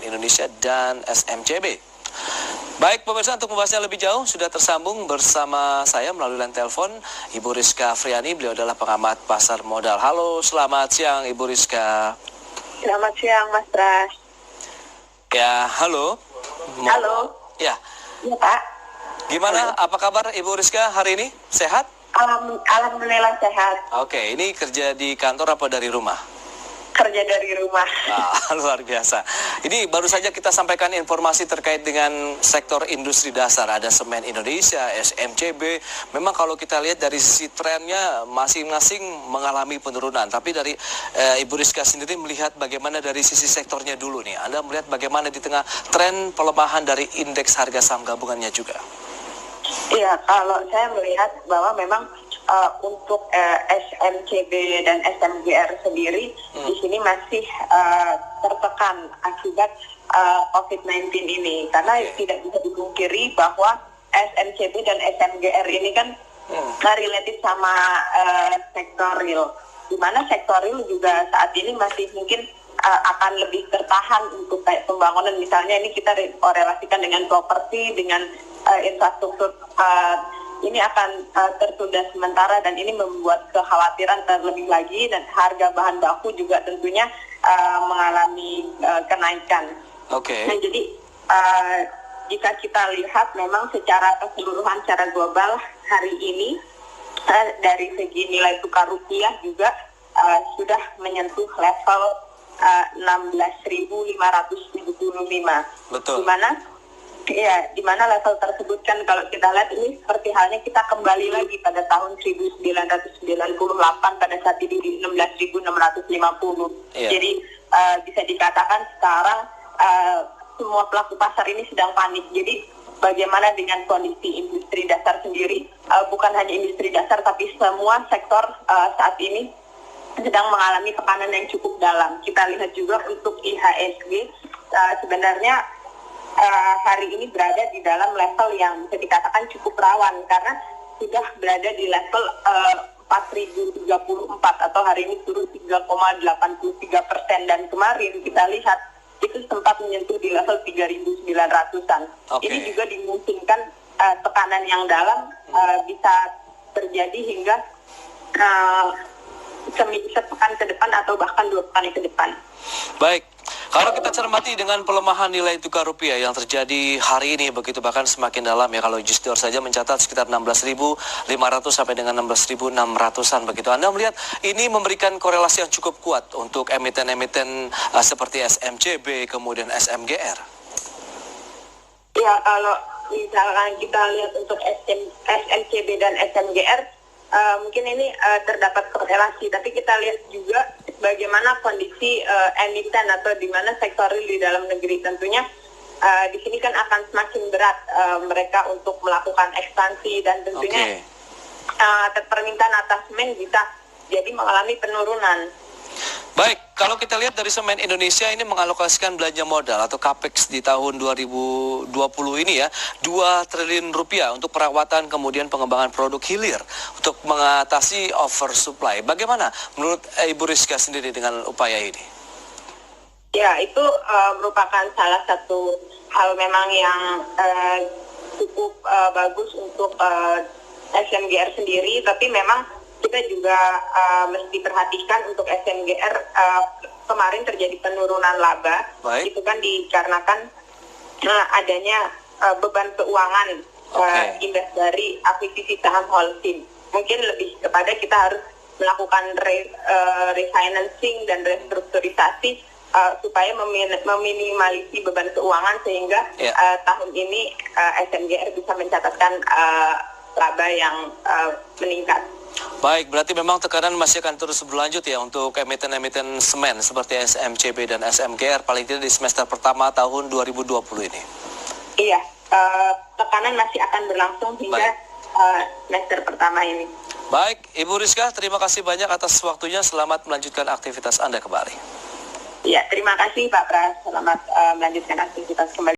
Indonesia dan SMCB. Baik pemirsa, untuk membahasnya lebih jauh sudah tersambung bersama saya melalui line telepon Ibu Rizka Afriani. Beliau adalah pengamat pasar modal. Halo, selamat siang Ibu Rizka. Selamat siang Mas Pras. Ya, halo. Halo. Ya. Iya Pak. Gimana? Halo. Apa kabar Ibu Rizka hari ini? Sehat? Alhamdulillah sehat. Oke, ini kerja di kantor apa dari rumah? Kerja dari rumah. Luar biasa. Ini baru saja kita sampaikan informasi terkait dengan sektor industri dasar. Ada Semen Indonesia, SMCB. Memang kalau kita lihat dari sisi trennya masing-masing mengalami penurunan. Tapi dari Ibu Rizka sendiri melihat bagaimana dari sisi sektornya dulu nih. Anda melihat bagaimana di tengah tren pelemahan dari indeks harga saham gabungannya juga? Iya, kalau saya melihat bahwa memang untuk SMCB dan SMGR sendiri di sini masih tertekan akibat COVID-19 ini, karena tidak bisa dipungkiri bahwa SMCB dan SMGR ini kan related sama sektor real, di mana sektor real juga saat ini masih mungkin akan lebih tertahan untuk kayak pembangunan, misalnya ini kita korelasikan dengan properti, dengan infrastruktur. Ini akan tertunda sementara dan ini membuat kekhawatiran terlebih lagi, dan harga bahan baku juga tentunya mengalami kenaikan. Nah, jadi jika kita lihat memang secara keseluruhan secara global hari ini dari segi nilai tukar rupiah juga sudah menyentuh level 16.575. Betul. Di mana level tersebut kan kalau kita lihat ini seperti halnya kita kembali lagi pada tahun 1998 pada saat ini di 16.650. Jadi bisa dikatakan sekarang semua pelaku pasar ini sedang panik. Jadi bagaimana dengan kondisi industri dasar sendiri? Bukan hanya industri dasar tapi semua sektor saat ini sedang mengalami tekanan yang cukup dalam. Kita lihat juga untuk IHSG sebenarnya hari ini berada di dalam level yang bisa dikatakan cukup rawan, karena sudah berada di level 4.034 atau hari ini turun 3,83%, dan kemarin kita lihat itu sempat menyentuh di level 3.900-an. Ini juga dimungkinkan tekanan yang dalam bisa terjadi hingga sepekan ke depan atau bahkan 2 pekan ke depan. Baik. Kalau kita cermati dengan pelemahan nilai tukar rupiah yang terjadi hari ini begitu, bahkan semakin dalam ya, kalau Jusdor saja mencatat sekitar 16.500 sampai dengan 16.600-an begitu. Anda melihat ini memberikan korelasi yang cukup kuat untuk emiten-emiten seperti SMCB kemudian SMGR. Ya, kalau misalkan kita lihat untuk SMCB dan SMGR mungkin ini terdapat korelasi, tapi kita lihat juga bagaimana kondisi emiten atau di mana sektor real di dalam negeri. Tentunya di sini kan akan semakin berat mereka untuk melakukan ekspansi, dan tentunya permintaan atas semen bisa jadi mengalami penurunan. Baik, kalau kita lihat dari Semen Indonesia ini mengalokasikan belanja modal atau CAPEX di tahun 2020 ini ya, 2 triliun rupiah untuk perawatan kemudian pengembangan produk hilir untuk mengatasi oversupply. Bagaimana menurut Ibu Rizka sendiri dengan upaya ini? Ya, itu merupakan salah satu hal memang yang cukup bagus untuk SMGR sendiri, tapi memang kita juga mesti perhatikan untuk SMGR kemarin terjadi penurunan laba. Itu kan dikarenakan adanya beban keuangan imbas dari akuisisi saham Holcim. Mungkin lebih kepada kita harus melakukan refinancing dan restrukturisasi supaya meminimalisasi beban keuangan sehingga tahun ini SMGR bisa mencatatkan laba yang meningkat. Baik, berarti memang tekanan masih akan terus berlanjut ya untuk emiten-emiten semen seperti SMCB dan SMGR paling tidak di semester pertama tahun 2020 ini. Iya, tekanan masih akan berlangsung hingga semester pertama ini. Baik, Ibu Rizka, terima kasih banyak atas waktunya. Selamat melanjutkan aktivitas Anda kembali. Iya, terima kasih Pak Pras. Selamat melanjutkan aktivitas kembali.